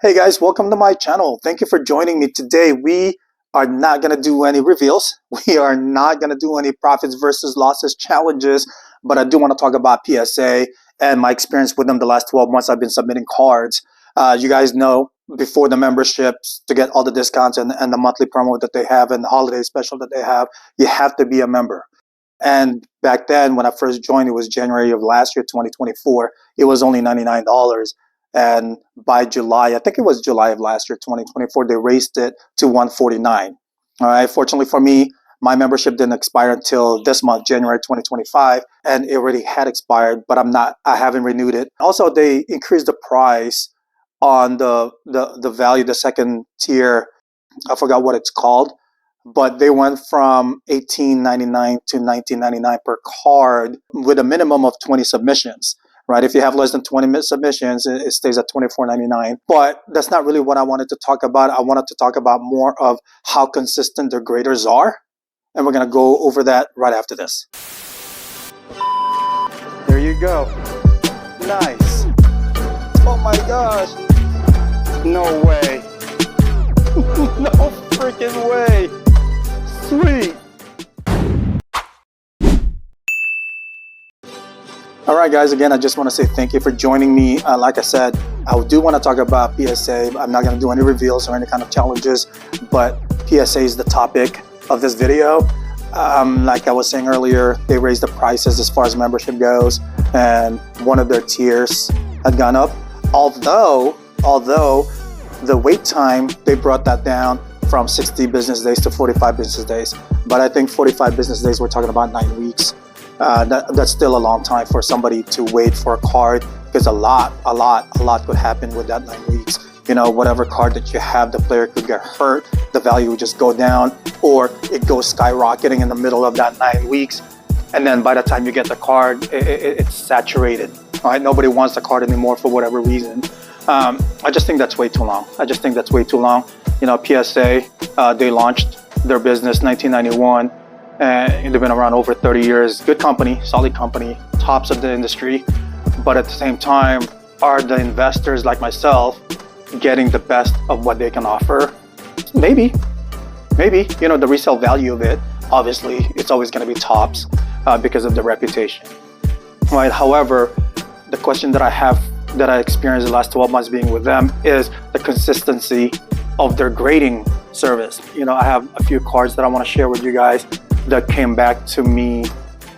Hey guys, welcome to my channel. Thank you for joining me today. We are not going to do any reveals. We are not going to do any profits versus losses challenges, but I do want to talk about PSA and my experience with them the last 12 months. I've been submitting cards. You guys know before the memberships to get all the discounts and the monthly promo that they have and the holiday special that they have, you have to be a member. And back then, when I first joined, it was January of last year, 2024. It was only $99. And by July, I think it was July of last year, 2024, they raised it to $149. All right. Fortunately for me, my membership didn't expire until this month, January 2025, and it already had expired, but I haven't renewed it. Also, they increased the price on the value, the second tier. I forgot what it's called, but they went from $18.99 to $19.99 per card with a minimum of 20 submissions. Right? If you have less than 20 submissions, it stays at $24.99. But that's not really what I wanted to talk about. I wanted to talk about more of how consistent their graders are. And we're going to go over that right after this. There you go. Nice. Oh my gosh. No way. No freaking way. Sweet. All right, guys, again, I just want to say thank you for joining me. Like I said, I do want to talk about PSA. I'm not going to do any reveals or any kind of challenges, but PSA is the topic of this video. Like I was saying earlier, they raised the prices as far as membership goes, and one of their tiers had gone up. Although the wait time, they brought that down from 60 business days to 45 business days. But I think 45 business days, we're talking about 9 weeks. That's still a long time for somebody to wait for a card, because a lot could happen with that 9 weeks. You know, whatever card that you have, the player could get hurt, the value would just go down, or it goes skyrocketing in the middle of that 9 weeks. And then by the time you get the card, it's saturated. All right, nobody wants the card anymore for whatever reason. I just think that's way too long. You know, PSA, they launched their business 1991. And they've been around over 30 years. Good company, solid company, tops of the industry. But at the same time, are the investors like myself getting the best of what they can offer? Maybe. You know, the resale value of it, obviously, it's always going to be tops because of the reputation. Right. However, the question that I experienced the last 12 months being with them is the consistency of their grading service. You know, I have a few cards that I want to share with you guys that came back to me.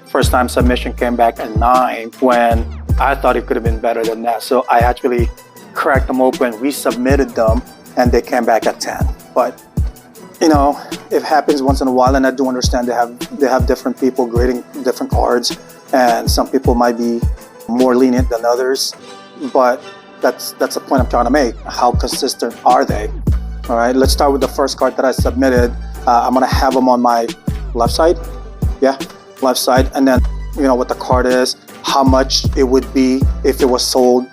First time submission came back at 9 when I thought it could have been better than that. So I actually cracked them open, resubmitted them, and they came back at 10. But you know, it happens once in a while, and I do understand they have different people grading different cards, and some people might be more lenient than others. But that's the point I'm trying to make. How consistent are they? All right, let's start with the first card that I submitted. I'm gonna have them on my left side, left side, and then you know what the card is, how much it would be if it was sold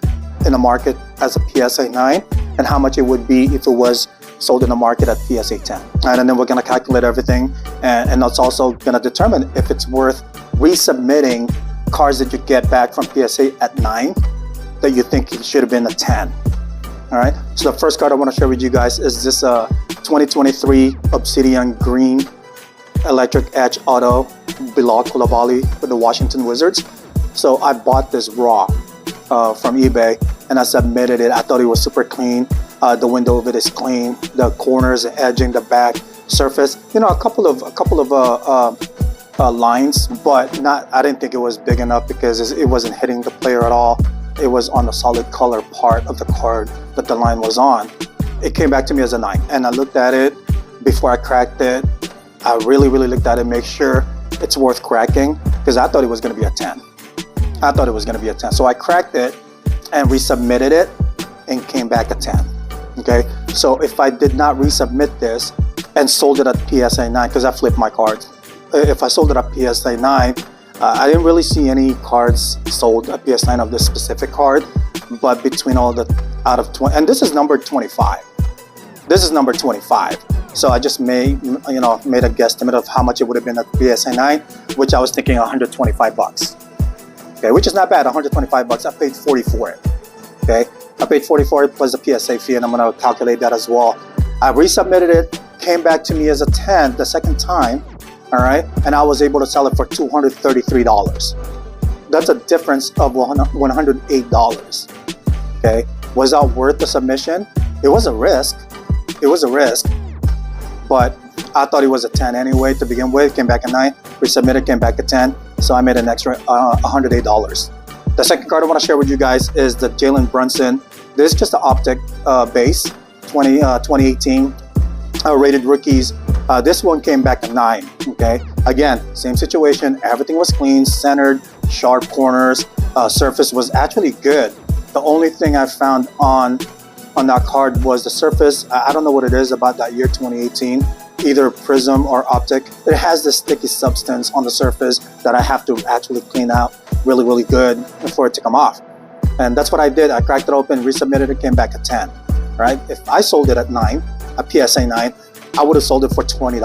in the market as a PSA 9, and how much it would be if it was sold in the market at PSA 10. And then we're going to calculate everything, and that's also going to determine if it's worth resubmitting cards that you get back from PSA at 9 that you think it should have been a 10. All right, so the first card I want to share with you guys is this 2023 Obsidian Green Electric Edge Auto Bilal Coulibaly with the Washington Wizards. So I bought this raw from eBay, and I submitted it. I thought it was super clean. The window of it is clean. The corners, the edging, the back surface. You know, a couple of lines, but I didn't think it was big enough because it wasn't hitting the player at all. It was on the solid color part of the card that the line was on. It came back to me as a 9, and I looked at it before I cracked it. I really looked at it, make sure it's worth cracking, because I thought it was going to be a 10. So I cracked it and resubmitted it and came back at 10. Okay, so if I did not resubmit this and sold it at PSA 9, because I flipped my cards, if I sold it at PSA 9, I didn't really see any cards sold at PSA 9 of this specific card, but between all the out of 20, and this is number 25. So I just made a guesstimate of how much it would have been at PSA 9, which I was thinking $125. Okay, which is not bad, $125. I paid $40 for it. Okay, I paid $44 plus the PSA fee, and I'm gonna calculate that as well. I resubmitted it, came back to me as a 10 the second time, all right? And I was able to sell it for $233. That's a difference of $108, okay? Was that worth the submission? It was a risk. It was a risk, but I thought it was a 10 anyway to begin with. Came back at 9, resubmitted, came back at 10, so I made an extra $108. The second card I want to share with you guys is the Jalen Brunson. This is just the optic base, 2018 rated rookies. This one came back at 9, okay? Again, same situation, everything was clean, centered, sharp corners, surface was actually good. The only thing I found on that card was the surface. I don't know what it is about that year 2018, either prism or optic. It has this sticky substance on the surface that I have to actually clean out really good for it to come off. And that's what I did. I cracked it open, resubmitted it, came back at 10, right? If I sold it at 9, a PSA 9, I would have sold it for $20.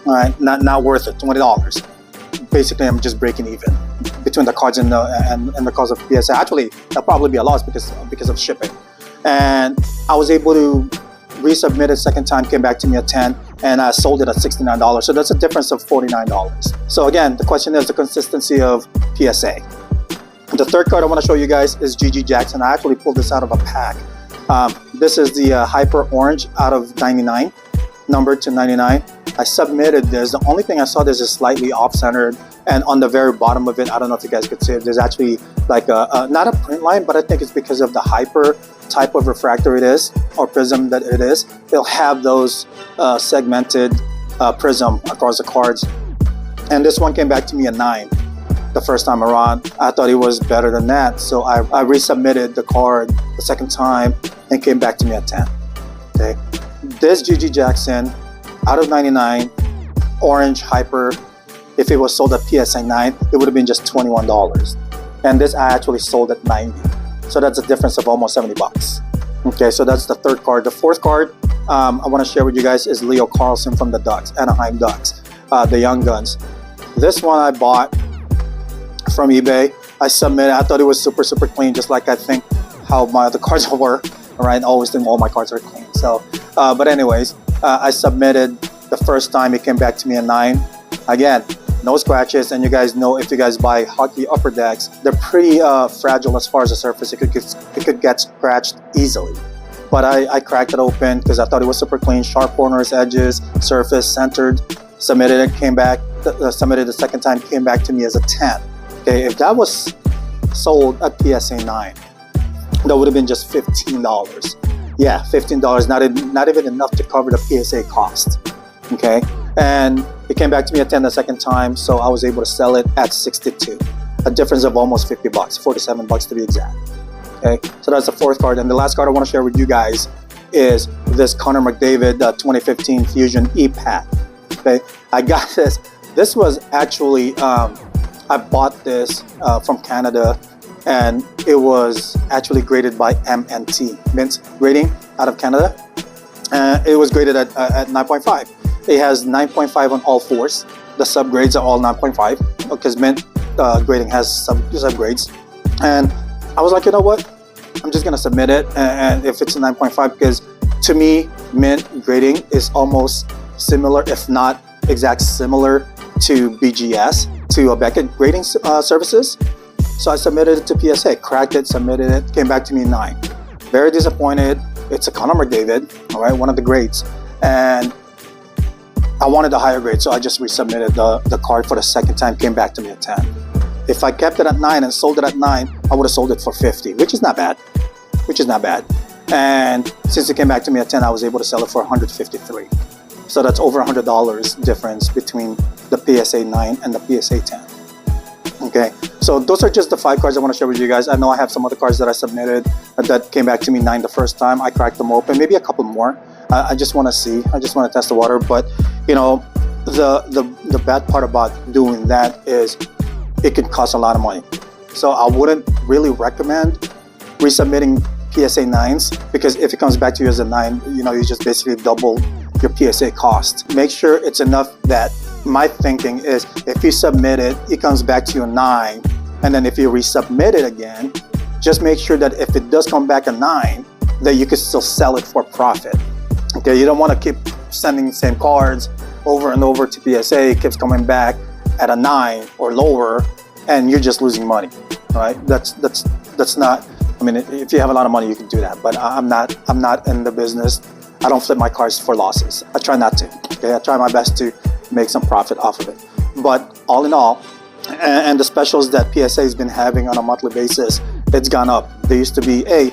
All right, not worth it, $20. Basically, I'm just breaking even between the cards and the cost of PSA. Actually, that'll probably be a loss because of shipping. And I was able to resubmit it second time, came back to me at 10, and I sold it at $69. So that's a difference of $49. So again, the question is the consistency of PSA. The third card I want to show you guys is GG Jackson. I actually pulled this out of a pack. This is the Hyper Orange out of 99, numbered to 99. I submitted this. The only thing I saw, this is slightly off-centered, and on the very bottom of it, I don't know if you guys could see it, there's actually like not a print line, but I think it's because of the Hyper type of refractor it is, or prism that it is. They'll have those segmented prism across the cards. And this one came back to me at 9 the first time around. I thought it was better than that, so I resubmitted the card the second time and came back to me at 10. Okay, this GG Jackson out of 99, Orange Hyper, if it was sold at PSA 9, it would have been just $21. And this I actually sold at 90. So that's a difference of almost $70. Okay, so that's the third card. The fourth card I want to share with you guys is Leo Carlson from the Ducks, Anaheim Ducks, the Young Guns. This one I bought from eBay. I submitted. I thought it was super clean, just like I think how my other cards were. All right, I always think all my cards are clean. So, but anyways, I submitted the first time. It came back to me at 9. Again, no scratches, and you guys know if you guys buy hockey upper decks, they're pretty fragile as far as the surface. It could get scratched easily. But I cracked it open because I thought it was super clean, sharp corners, edges, surface, centered. Submitted it, came back. Submitted the second time, came back to me as a 10. Okay, if that was sold at PSA 9, that would have been just $15. Yeah, $15, not even enough to cover the PSA cost. Okay, and it came back to me at 10 the second time, so I was able to sell it at 62, a difference of almost $50, $47 to be exact. Okay, so that's the fourth card. And the last card I want to share with you guys is this Connor McDavid 2015 Fusion E-Pack. Okay, I got this. This was actually I bought this from Canada, and it was actually graded by MNT, Mint Grading, out of Canada. It was graded at 9.5. It has 9.5 on all fours. The subgrades are all 9.5 because Mint Grading has subgrades. And I was like, you know what? I'm just gonna submit it, and if it's a 9.5, because to me, Mint Grading is almost similar, if not exact similar, to BGS, to Beckett Grading Services. So I submitted it to PSA, cracked it, submitted it, came back to me 9. Very disappointed. It's a Connor McDavid, all right, one of the greats. And I wanted a higher grade, so I just resubmitted the card for the second time, came back to me at 10. If I kept it at 9 and sold it at 9, I would have sold it for 50, which is not bad. And since it came back to me at 10, I was able to sell it for 153. So that's over $100 difference between the PSA 9 and the PSA 10. Okay, so those are just the 5 cards I want to share with you guys. I know I have some other cards that I submitted that came back to me 9 the first time. I cracked them open, maybe a couple more. I just want to see. I just want to test the water. But you know, the bad part about doing that is it can cost a lot of money. So I wouldn't really recommend resubmitting PSA 9s, because if it comes back to you as a 9, you know, you just basically double your PSA cost. Make sure it's enough that, my thinking is, if you submit it, it comes back to you a 9, and then if you resubmit it again, just make sure that if it does come back a 9, that you can still sell it for profit. Okay, you don't want to keep sending the same cards over and over to PSA. It keeps coming back at a 9 or lower, and you're just losing money. Right? That's not. I mean, if you have a lot of money, you can do that. But I'm not in the business. I don't flip my cards for losses. I try not to. Okay, I try my best to make some profit off of it. But all in all, and the specials that PSA has been having on a monthly basis, it's gone up. They used to be, hey,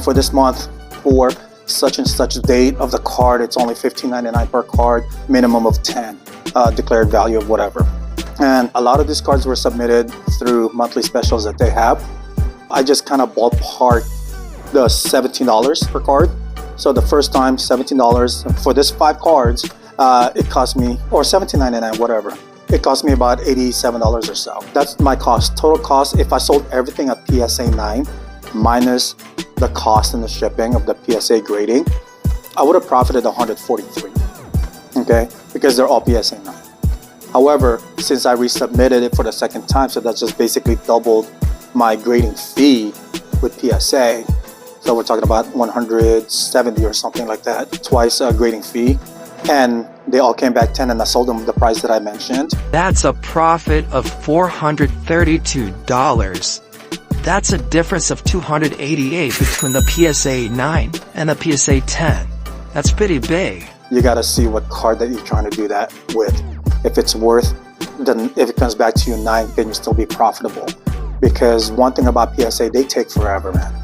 for this month, for such and such date of the card, it's only $15.99 per card, minimum of 10, declared value of whatever. And a lot of these cards were submitted through monthly specials that they have. I just kind of ballpark the $17 per card. So the first time, $17 for this 5 cards, it cost me, or $17.99, whatever. It cost me about $87 or so. That's my cost, total cost. If I sold everything at PSA 9, minus the cost and the shipping of the PSA grading, I would have profited $143, okay? Because they're all PSA 9. However, since I resubmitted it for the second time, so that's just basically doubled my grading fee with PSA. So we're talking about $170 or something like that, twice a grading fee. And they all came back 10, and I sold them the price that I mentioned. That's a profit of $432. That's a difference of $288 between the PSA 9 and the PSA 10. That's pretty big. You gotta see what card that you're trying to do that with. If it's worth, then if it comes back to you 9, can you still be profitable? Because one thing about PSA, they take forever, man.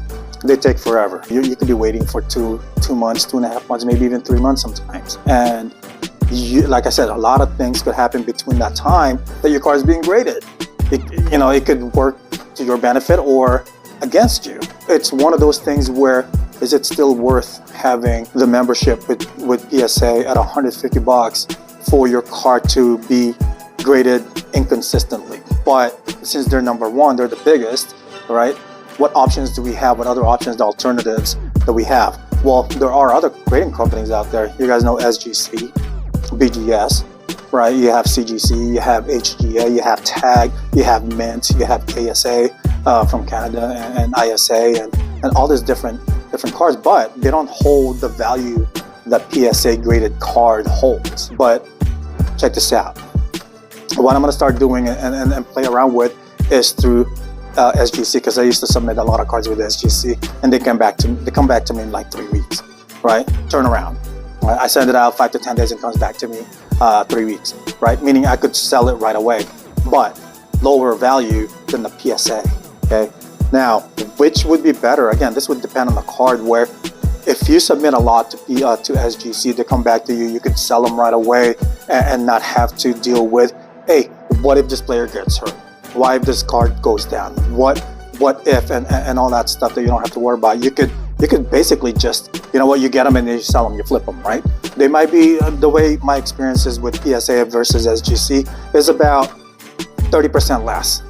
They take forever. You could be waiting for two months, 2.5 months, maybe even 3 months sometimes. And like I said, a lot of things could happen between that time that your car is being graded. It could work to your benefit or against you. It's one of those things where, is it still worth having the membership with PSA at $150 for your car to be graded inconsistently? But since they're number one, they're the biggest, right? What options do we have? What other options, the alternatives that we have? Well, there are other grading companies out there. You guys know SGC, BGS, right? You have CGC, you have HGA, you have TAG, you have Mint, you have KSA from Canada, and ISA, and all these different cards, but they don't hold the value that PSA graded card holds. But check this out. What I'm going to start doing and play around with is through SGC, because I used to submit a lot of cards with SGC, and they come back to me in like 3 weeks, right? Turnaround. Right? I send it out 5 to 10 days and it comes back to me 3 weeks, right? Meaning I could sell it right away, but lower value than the PSA. Okay. Now, which would be better? Again, this would depend on the card. Where if you submit a lot to SGC, they come back to you, you could sell them right away and not have to deal with, hey, what if this player gets hurt? Why if this card goes down? What if and all that stuff that you don't have to worry about. You could basically just, you get them and then you sell them, you flip them, right? They might be, the way my experience is with PSA versus SGC is about 30% less.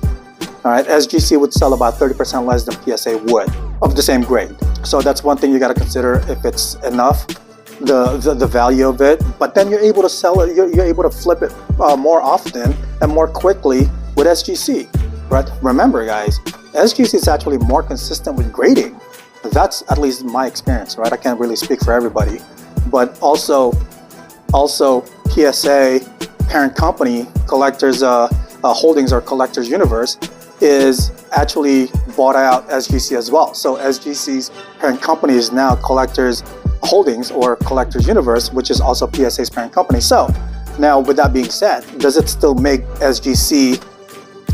All right, SGC would sell about 30% less than PSA would of the same grade. So that's one thing you got to consider, if it's enough, the value of it. But then you're able to sell it, you're able to flip it more often and more quickly with SGC, right? Remember, guys, SGC is actually more consistent with grading. That's at least my experience, right? I can't really speak for everybody, but also PSA parent company, Collectors Holdings or Collectors Universe, is actually bought out SGC as well. So SGC's parent company is now Collectors Holdings or Collectors Universe, which is also PSA's parent company. So now, with that being said, does it still make SGC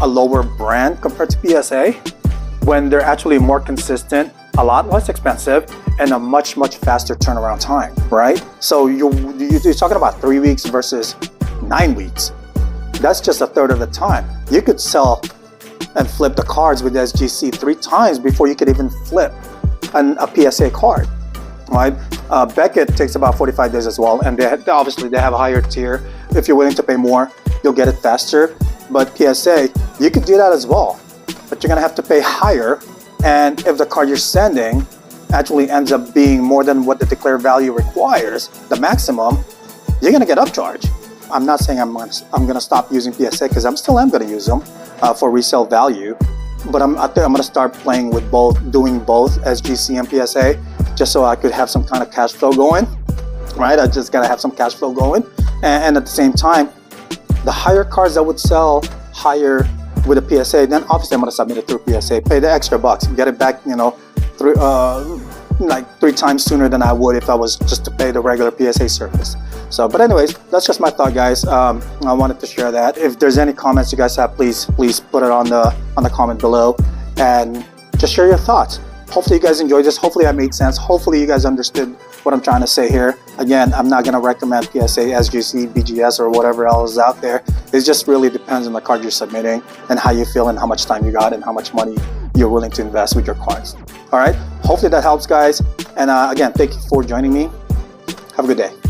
a lower brand compared to PSA when they're actually more consistent, a lot less expensive, and a much faster turnaround time, right? So you're talking about 3 weeks versus 9 weeks. That's just a third of the time. You could sell and flip the cards with SGC 3 times before you could even flip a PSA card, right? Beckett takes about 45 days as well, and obviously they have a higher tier. If you're willing to pay more, you'll get it faster. But PSA, you could do that as well, but you're gonna have to pay higher. And if the card you're sending actually ends up being more than what the declared value requires, the maximum, you're gonna get upcharged. I'm not saying I'm gonna stop using PSA, because I still am gonna use them for resale value, but I think I'm gonna start playing with both, doing both SGC and PSA, just so I could have some kind of cash flow going, right? I just gotta have some cash flow going, and at the same time, the higher cards that would sell higher with a PSA, then obviously I'm gonna submit it through PSA, pay the extra bucks, get it back, you know, like 3 times sooner than I would if I was just to pay the regular PSA service. So, but anyways, that's just my thought, guys. I wanted to share that. If there's any comments you guys have, please put it on the comment below, and just share your thoughts. Hopefully you guys enjoyed this. Hopefully I made sense. Hopefully you guys understood what I'm trying to say here. Again, I'm not going to recommend PSA, SGC, BGS, or whatever else is out there. It just really depends on the card you're submitting and how you feel and how much time you got and how much money you're willing to invest with your cards. All right. Hopefully that helps, guys. And again, thank you for joining me. Have a good day.